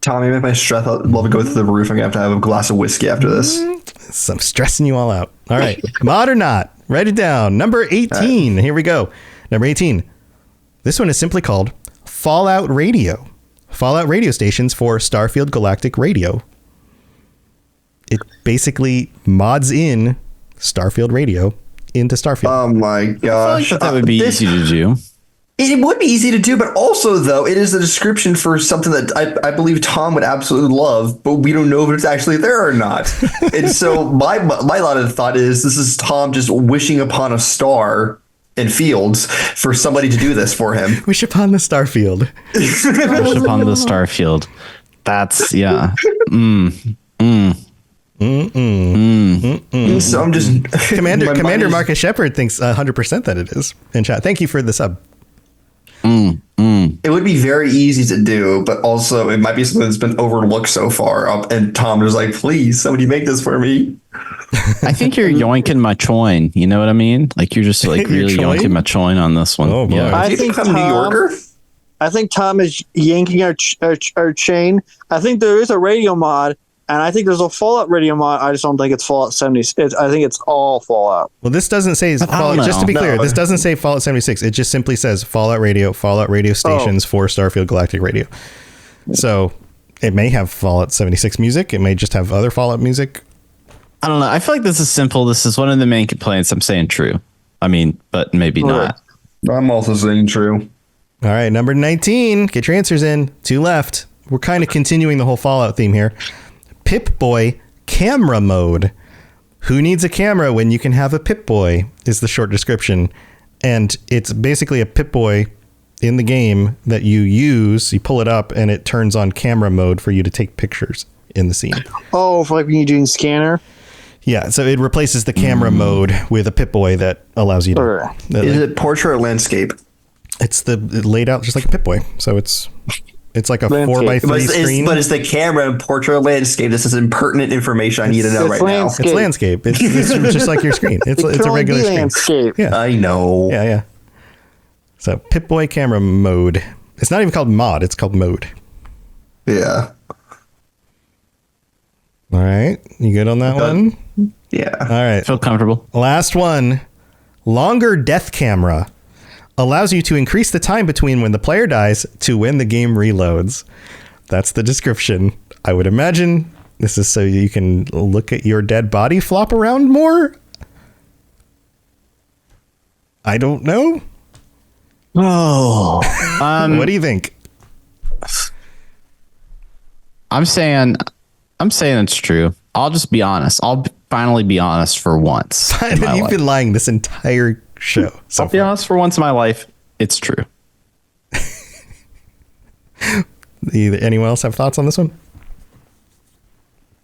Tommy, make my stress level go through the roof. I'm going to have a glass of whiskey after this. So I'm stressing you all out. All right. Mod or not? Write it down. Number 18. Here we go. Number 18. This one is simply called Fallout Radio. Fallout radio stations for Starfield Galactic Radio. It basically mods in Starfield Radio into Starfield. Oh my gosh. That would be easy to do. It would be easy to do, but also, though, it is a description for something that I believe Tom would absolutely love, but we don't know if it's actually there or not. And so my lot of thought is this is Tom just wishing upon a star in Fields for somebody to do this for him. Wish upon the Starfield. Wish upon the Starfield. That's, yeah. So I'm just Commander Marcus Shepard thinks 100% that it is in chat. Thank you for the sub. It would be very easy to do, but also it might be something that's been overlooked so far. And Tom was like, "Please, somebody make this for me." I think you're yoinking my choin. You know what I mean? Like you're just like really yoinking my choin on this one. Oh boy. Yeah. I think Tom, New Yorker. I think Tom is yanking our chain. I think there is a radio mod, and I think there's a Fallout radio mod. I just don't think it's Fallout 76. I think it's all Fallout. Well, this doesn't say Fallout. Just to be clear, this doesn't say Fallout 76. It just simply says Fallout radio stations for Starfield Galactic Radio. So it may have Fallout 76 music. It may just have other Fallout music. I don't know. I feel like this is simple. This is one of the main complaints. I'm saying true. I mean, but maybe not. I'm also saying true. All right, number 19. Get your answers in. 2 left. We're kind of continuing the whole Fallout theme here. Pip-Boy camera mode. Who needs a camera when you can have a Pip-Boy is the short description. And it's basically a Pip-Boy in the game that you use. You pull it up and it turns on camera mode for you to take pictures in the scene. Oh, for like when you're doing scanner? Yeah, so it replaces the camera mode with a Pip-Boy that allows you to... Is it portrait or landscape? It's laid out just like a Pip-Boy. So it's like a Landscape. 4x3 screen. But it's the camera and portrait or landscape. This is impertinent information I need to know right landscape. It's landscape. It's just like your screen. It's a regular screen. Landscape. Yeah. now. I know. Yeah. So Pip-Boy camera mode. It's not even called mod. It's called mode. Yeah. All right. You good on that one? Yeah. All right. Feel comfortable. Last one. Longer death camera allows you to increase the time between when the player dies to when the game reloads. That's the description. I would imagine this is so you can look at your dead body flop around more. I don't know. Oh. What do you think? I'm saying it's true. I'll just be honest. I'll finally be honest for once. You've been lying this entire show. So I'll be honest for once in my life. It's true. Anyone else have thoughts on this one?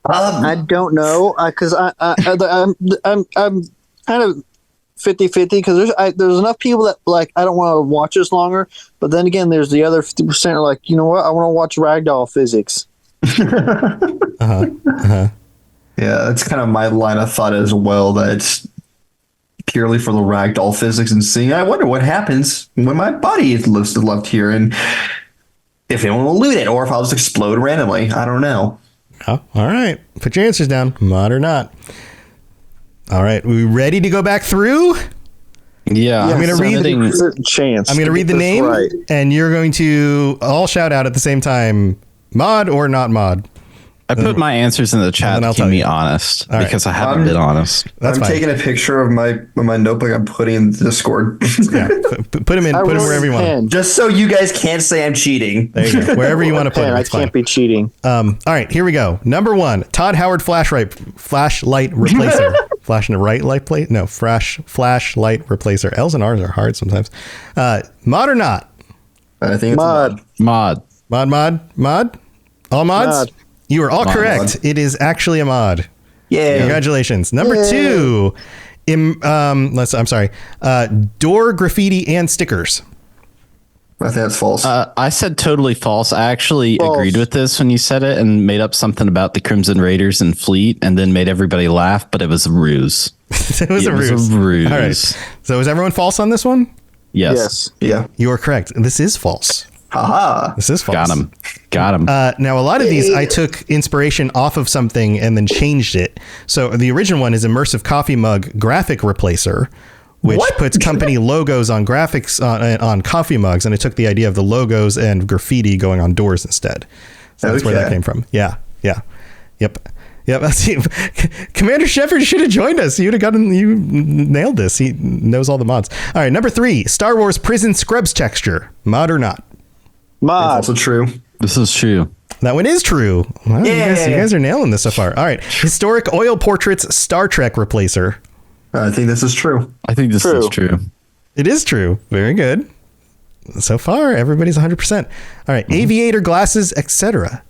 I don't know because I'm kind of 50-50 because there's enough people that like I don't want to watch this longer, but then again there's the other 50% are like, you know what, I want to watch Ragdoll Physics. Yeah, that's kind of my line of thought as well. That it's purely for the ragdoll physics and seeing. I wonder what happens when my body is listed left here, and if anyone will loot it, or if I'll just explode randomly. I don't know. Oh, all right. Put your answers down, mod or not. All right, we ready to go back through? Yeah, I'm gonna read certain chance. I'm going to read the name, right, and you're going to all shout out at the same time, mod or not mod. I put my answers in the chat to keep me honest because I haven't been honest. I'm taking a picture of my notebook. I'm putting in the Discord. Yeah, put them in. Put them wherever you want. Just so you guys can't say I'm cheating. There you go. Wherever you want to put them. I can't be cheating. All right, here we go. Number 1, Todd Howard flashlight replacer. Flash and a right light plate? No, flash light replacer. L's and R's are hard sometimes. Mod or not? I think it's Mod. Mod. Mod? All mods? Mod. You are all Mod. correct. It is actually a mod. Yeah. Congratulations. Number 2. I'm sorry. Door graffiti and stickers. I think that's false. I said totally false. I actually False. agreed with this when you said it and made up something about the Crimson Raiders and Fleet and then made everybody laugh, but it was a ruse. It was a ruse. All right. So is everyone false on this one? Yes. yeah. You are correct. This is false. Haha. This is false. Got him. Now, a lot of these I took inspiration off of something and then changed it. So the original one is immersive coffee mug graphic replacer, which puts company logos on graphics on coffee mugs, and I took the idea of the logos and graffiti going on doors instead. So that's where that Okay. came from. Yeah. Yep. That's Commander Shepard should have joined us. You nailed this. He knows all the mods. All right, number 3, Star Wars Prison Scrubs texture, mod or not? Mod. It's also true. This is true. That one is true. Wow, Yeah. you guys are nailing this so far. All right, historic oil portraits Star Trek replacer. I think this is true. I think this True. is true. It is true. Very good. So far, everybody's 100%. All right, aviator glasses, etc.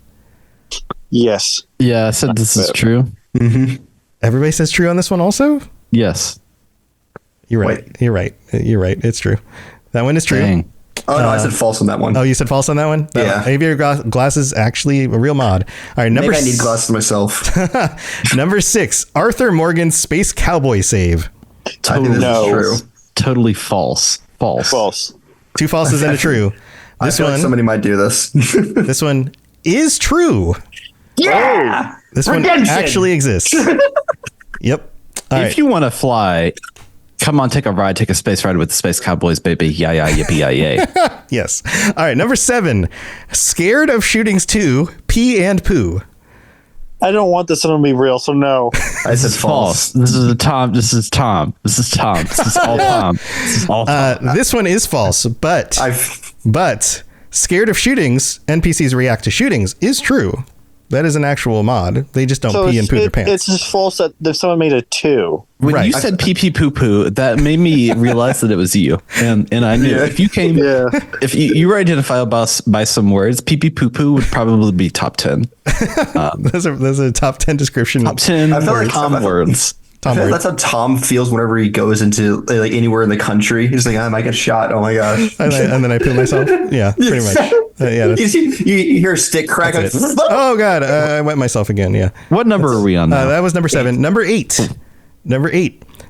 Yes. Yeah, I said this is true. Everybody says true on this one also? Yes. You're right. Wait. You're right. It's true. That one is true. Dang. Oh, no, I said false on that one. Oh, you said false on that one? Yeah. Aviator glasses, actually a real mod. All right, number Maybe I need glasses myself. number 6, Arthur Morgan's Space Cowboy save. I think this No. is true. Totally false. False. 2 falses and a true. I This feel like one, somebody might do this. this one is true. Yeah. This one actually exists. Yep. All If right. you want to fly, come on, take a ride, take a space ride with the Space Cowboys, baby. Yeah, yippee, yay. Yes. All right. Number 7, Scared of Shootings 2, Pee and Poo. I don't want this one to be real, so no. I said false. This is Tom. This is Tom. This is Tom. This is all Tom. This is all Tom. This one is false, but Scared of Shootings, NPCs react to shootings is true. That is an actual mod. They just don't pee and poo their pants. It's just false that someone made a 2. When Right. you said pee pee poo poo, that made me realize that it was you. And I knew if you came, Yeah. if you were identifiable by some words, pee pee poo poo would probably be top 10. Those are top 10 description. Top 10 I feel like Tom words. I feel like that's how Tom feels whenever he goes into like anywhere in the country. He's like, I might get shot. Oh my gosh. and then I poo myself. Yeah, pretty much. Yeah. You hear a stick crack. Like, Oh God, I wet myself again. Yeah. What number are we on now? That was number 7. Number 8.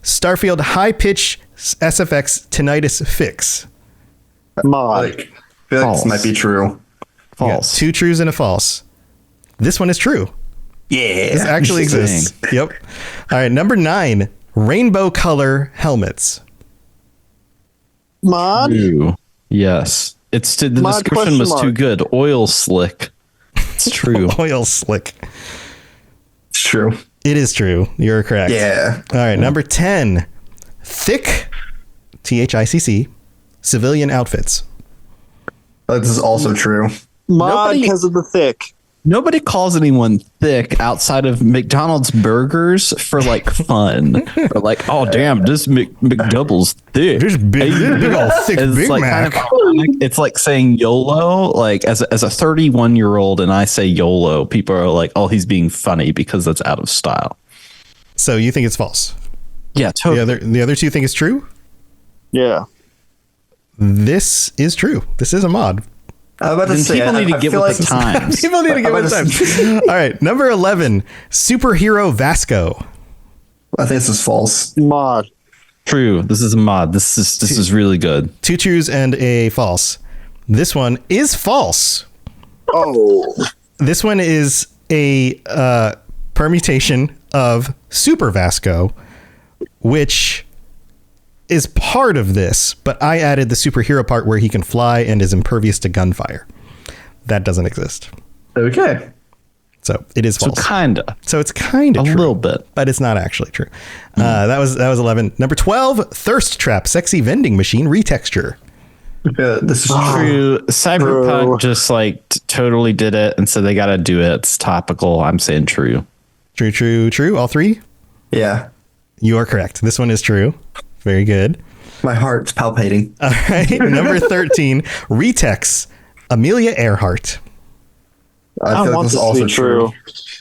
Starfield high pitch SFX tinnitus fix. Mod. like, I feel like this False. might be true. You got False. 2 trues and a false. This one is true. This Yeah. actually exists. Yep. All right. Number 9. Rainbow color helmets. Mod. True. Yes. The Mod description question was too mark. good. Oil slick. It's true. Oil slick. It's true. It is true. You're correct. Yeah. All right. Number 10. Thick. THICC. Civilian outfits. This is also true. Mod Nobody- because of the thick. Nobody calls anyone thick outside of McDonald's burgers for like fun. Or like, oh damn, this McDouble's thick. This big old thick It's Big like Mac. kind of ironic. It's like saying YOLO. Like as a 31-year-old, and I say YOLO, people are like, oh, he's being funny because that's out of style. So you think it's false? Yeah, totally. The other 2 think it's true? Yeah. This is true. This is a mod. I was about to Then say, people need to I get feel with like the times. People need to get I'm with about time. All right. Number 11. Superhero Vasco. I think this is false. Mod. True. This is a mod. This is really good. 2 trues and a false. This one is false. Oh. This one is a permutation of Super Vasco, which is part of this, but I added the superhero part where he can fly and is impervious to gunfire. That doesn't exist. Okay. So it is So false. kinda. So it's kind A of true, little bit. but it's not actually true. That was 11. Number 12, Thirst Trap, sexy vending machine retexture. This is true. True. Cyberpunk True. just like totally did it, and so they got to do it. It's topical. I'm saying true. True. All 3. Yeah. You are correct. This one is true. Very good. My heart's palpating. All right. Number 13, Retex, Amelia Earhart. I feel like this is also true.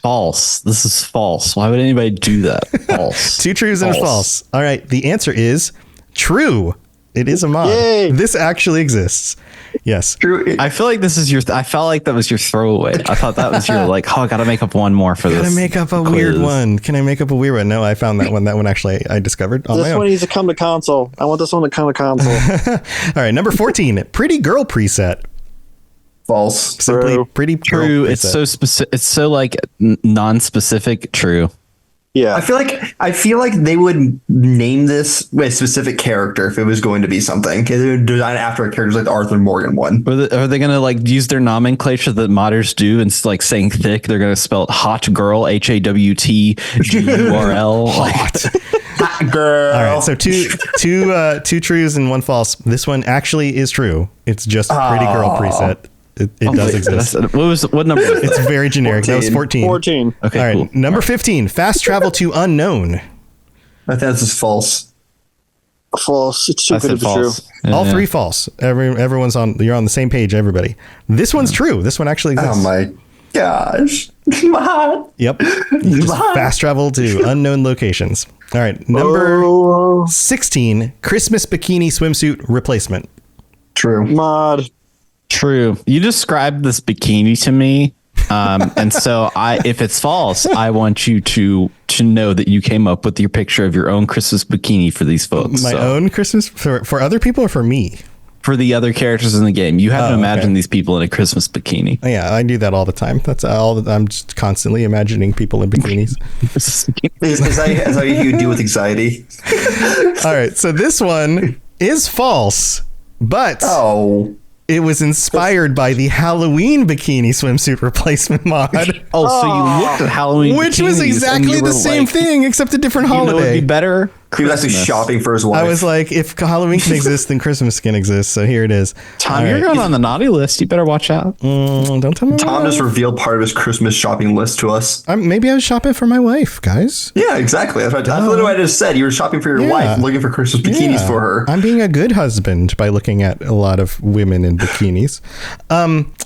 False. This is false. Why would anybody do that? False. 2 trues and a false. All right. The answer is true. It is a mod. Yay. This actually exists. Yes. True. I feel like this is your. I felt like that was your throwaway. I thought that was your like. Oh, I gotta make up one more for this. Gotta make up a weird one. Can I make up a weird one? No, I found that one. That one actually I discovered on my This own. one needs to come to console. I want this one to come to console. All right. Number 14, Pretty Girl preset. False. Simply True. Pretty Girl True. It's preset. so specific. It's so like non-specific. True. Yeah. I feel like they would name this a specific character if it was going to be something. They would design it after a character like the Arthur Morgan one. Are they gonna like use their nomenclature that modders do and like saying thick? They're gonna spell it hot girl, HAWTGURL. Hot. Girl. All right, so two trues and one false. This one actually is true. It's just Pretty Girl preset. It does exist. What number? Was It's very generic. That was 14. 14. Okay, All right, cool. number 15, Fast Travel to Unknown. I think this is false. False. It's too I good said to be true. false. Yeah, All yeah. 3 false. Everyone's on. You're on the same page, everybody. This one's true. This one actually exists. Oh my gosh. Mod. Yep. Just fast travel to unknown locations. All right, number Oh, 16, Christmas bikini swimsuit replacement. True. mod. True. You described this bikini to me, and so if it's false, I want you to know that you came up with your picture of your own Christmas bikini for these folks. My So, own Christmas for other people or for me? for the other characters in the game. You have to Oh, imagine okay. these people in a Christmas bikini. Yeah, I do that all the time. That's all. I'm just constantly imagining people in bikinis. Is that how you deal with anxiety? All right, so this one is false, but Oh. it was inspired by the Halloween bikini swimsuit replacement mod, Oh, so you looked at Halloween, which was bikinis and exactly you the were same like, thing except a different You know, it'd holiday. be better. He was actually Christmas. shopping for his wife. I was like, if Halloween can exist, then Christmas can exist. So here it is. Tom, All you're right. going on the naughty list. You better watch out. Don't tell me. Tom just revealed part of his Christmas shopping list to us. Maybe I was shopping for my wife, guys. Yeah, exactly. That's literally what I just said. You were shopping for your Yeah. wife, looking for Christmas bikinis Yeah. for her. I'm being a good husband by looking at a lot of women in bikinis.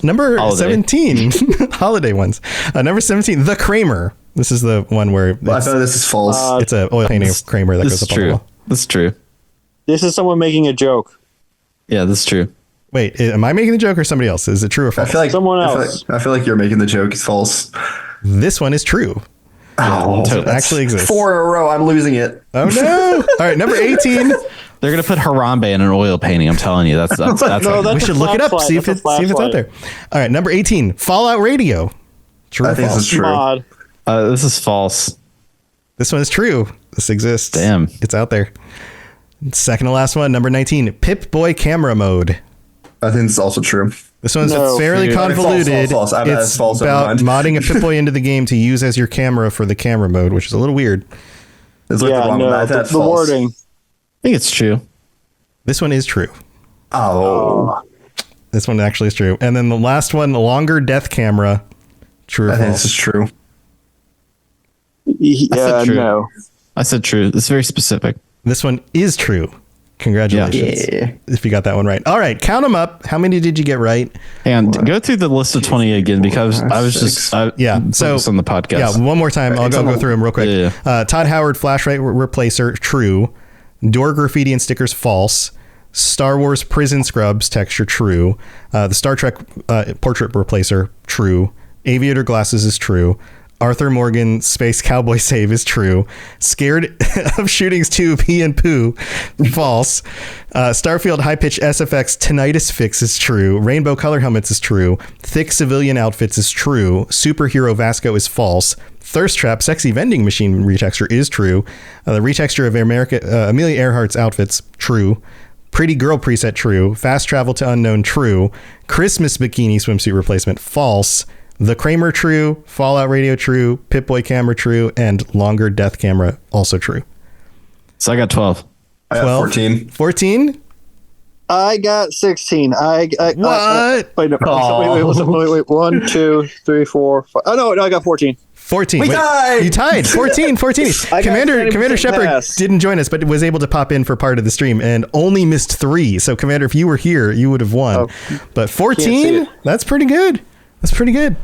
Number Holiday. 17, holiday ones. Number 17, The Kramer. This is the one where I it's, thought this is false. it's a oil painting of Kramer that This goes is up on the true. wall. This is true. This is someone making a joke. Yeah, this is true. Wait, am I making the joke or somebody else? Is it true or I false? feel like Someone I feel else. like, I feel like you're making the joke. It's false. This one is true. Oh, So it actually exists. 4 in a row. I'm losing it. Oh no! All right, number 18. They're gonna put Harambe in an oil painting. I'm telling you, that's No, that's We a should look it up, flashlight. see if That's it's a out there. All right, number 18, Fallout Radio. True I or think this false? is true. Mod. this is false. This one is true. This exists. Damn. It's out there. Second to last one, number 19, Pip-Boy camera mode. I think it's also true. This one's No. fairly False, convoluted. false. I bet It's it's false, never about mind. modding a Pip-Boy into the game to use as your camera for the camera mode, which is a little weird. There's like Yeah, wrong with no, that. the, That's the false. wording. I think it's true. This one is true. Oh. This one actually is true. And then the last one, the longer death camera. True or I think this is false? true. Yeah, true. no. I said true. It's very specific. This one is true. Congratulations. Yeah. If you got that one right. All right, count them up. How many did you get right? And go through the list of 20 again because I was just Yeah, so focused on the podcast. Yeah, one more time. I'll It's go on the- through them real quick. Yeah. Todd Howard flashlight replacer, true. Door graffiti and stickers, false. Star Wars prison scrubs texture, true. The Star Trek portrait replacer, true. Aviator glasses is true. Arthur Morgan space cowboy save is true. Scared of shootings 2 pee and poo, false. Starfield high pitch SFX tinnitus fix is true. Rainbow color helmets is true. Thick civilian outfits is true. Superhero Vasco is false. Thirst trap sexy vending machine retexture is true. The retexture of Amelia Earhart's outfits, true. Pretty girl preset, true. Fast travel to unknown, true. Christmas bikini swimsuit replacement, false. The Kramer, true. Fallout Radio, true. Pip-Boy camera, true. And longer death camera, also true. So I got 12. I got 12. 14. 14? I got 16. What? Wait, no, wait. 1, 2, 3, 4, 5. Oh, no, I got 14. 14. We tied! You tied. 14. I got Commander 20% Shepard pass. didn't join us, but was able to pop in for part of the stream and only missed 3. So, Commander, if you were here, you would have won. Oh, but see 14, it. that's pretty good. That's pretty good.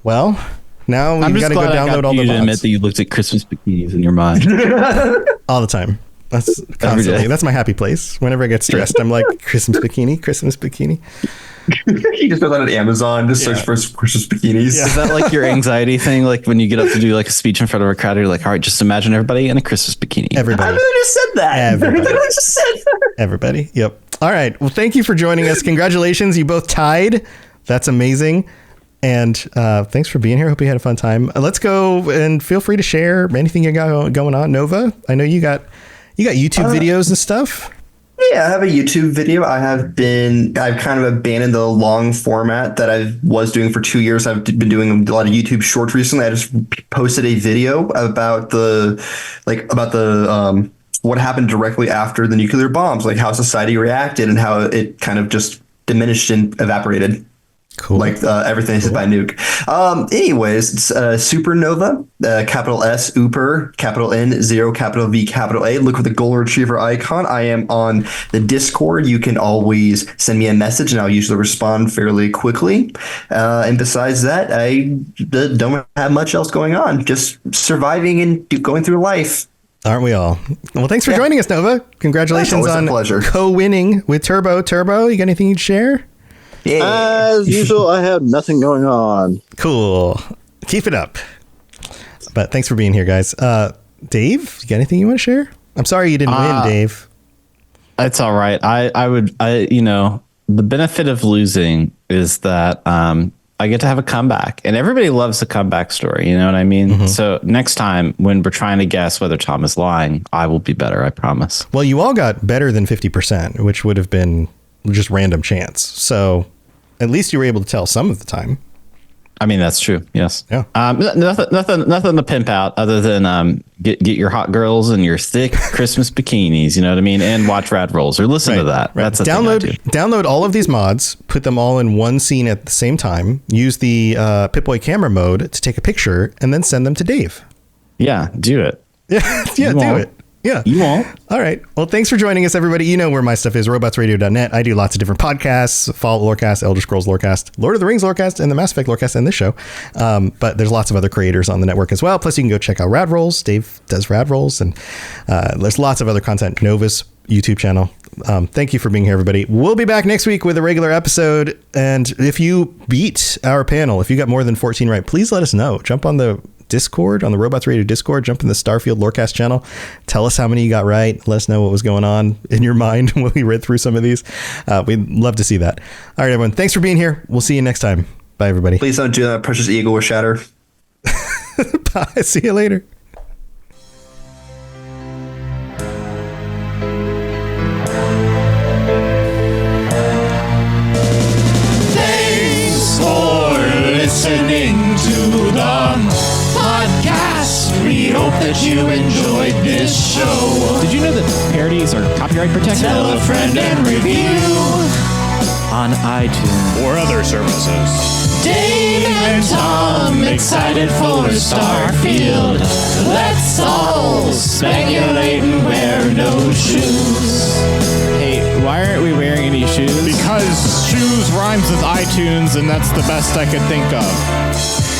Well, now I'm we've just got to go glad I download got all the you to admit mods that you looked at Christmas bikinis in your mind. all the time. That's constantly. day. That's my happy place. Whenever I get stressed, I'm like, Christmas bikini, Christmas bikini. He just goes on Amazon to search for Christmas bikinis. Is that like your anxiety thing? Like when you get up to do like a speech in front of a crowd, you're like, all right, just imagine everybody in a Christmas bikini. I Everybody. literally just said that. Everybody. I literally just said that. Everybody. Yep. All right. Well, thank you for joining us. Congratulations. You both tied. That's amazing. And thanks for being here. Hope you had a fun time. Let's go and feel free to share anything you got going on. Nova, I know you got YouTube videos and stuff. Yeah, I have a YouTube video. I've kind of abandoned the long format that I was doing for 2 years. I've been doing a lot of YouTube shorts recently. I just posted a video about what happened directly after the nuclear bombs, like how society reacted and how it kind of just diminished and evaporated. Cool. Like everything is hit by nuke. Anyways, it's Supernova, capital S, Ooper, capital N, 0, capital V, capital A. Look for the Golden Retriever icon. I am on the Discord. You can always send me a message and I'll usually respond fairly quickly. And besides that, I don't have much else going on. Just surviving and going through life. Aren't we all? Well, thanks for joining us, Nova. Congratulations That's always on a pleasure. co-winning with Turbo. Turbo, you got anything you'd share? Yeah. As usual, I have nothing going on. Cool. Keep it up. But thanks for being here, guys. Dave, you got anything you want to share? I'm sorry you didn't win, Dave. It's all right. The benefit of losing is that I get to have a comeback, and everybody loves a comeback story. You know what I mean? Mm-hmm. So next time when we're trying to guess whether Tom is lying, I will be better. I promise. Well, you all got better than 50%, which would have been just random chance. So at least you were able to tell some of the time. I mean, that's true. Yes. Yeah. Nothing to pimp out other than get your hot girls and your thick Christmas bikinis. You know what I mean? And watch Rad Rolls or listen to that. Right. That's the thing I do. Download all of these mods, put them all in one scene at the same time, use the Pip-Boy camera mode to take a picture, and then send them to Dave. Yeah, do it. Yeah, You do won't. it. Yeah. You won't. All right. Well, thanks for joining us, everybody. You know where my stuff is, robotsradio.net. I do lots of different podcasts, Fallout Lorecast, Elder Scrolls Lorecast, Lord of the Rings Lorecast, and the Mass Effect Lorecast, and this show. But there's lots of other creators on the network as well. Plus, you can go check out Rad Rolls. Dave does Rad Rolls, and there's lots of other content. Nova's YouTube channel. Thank you for being here, everybody. We'll be back next week with a regular episode. And if you beat our panel, if you got more than 14 right, please let us know. Jump on the Discord, on the Robots Radio Discord, jump in the Starfield Lorecast channel. Tell us how many you got right. Let us know what was going on in your mind when we read through some of these. We'd love to see that. All right, everyone. Thanks for being here. We'll see you next time. Bye, everybody. Please don't do that, Precious Eagle or Shatter. Bye. See you later. Thanks for listening to the podcast. We hope that you enjoyed this show. Did you know that parodies are copyright protected? Tell a friend and review On iTunes. or other services. Dave and Tom excited for Starfield. Let's all speculate and wear no shoes. Hey, why aren't we wearing any shoes? Because shoes rhymes with iTunes, and that's the best I could think of.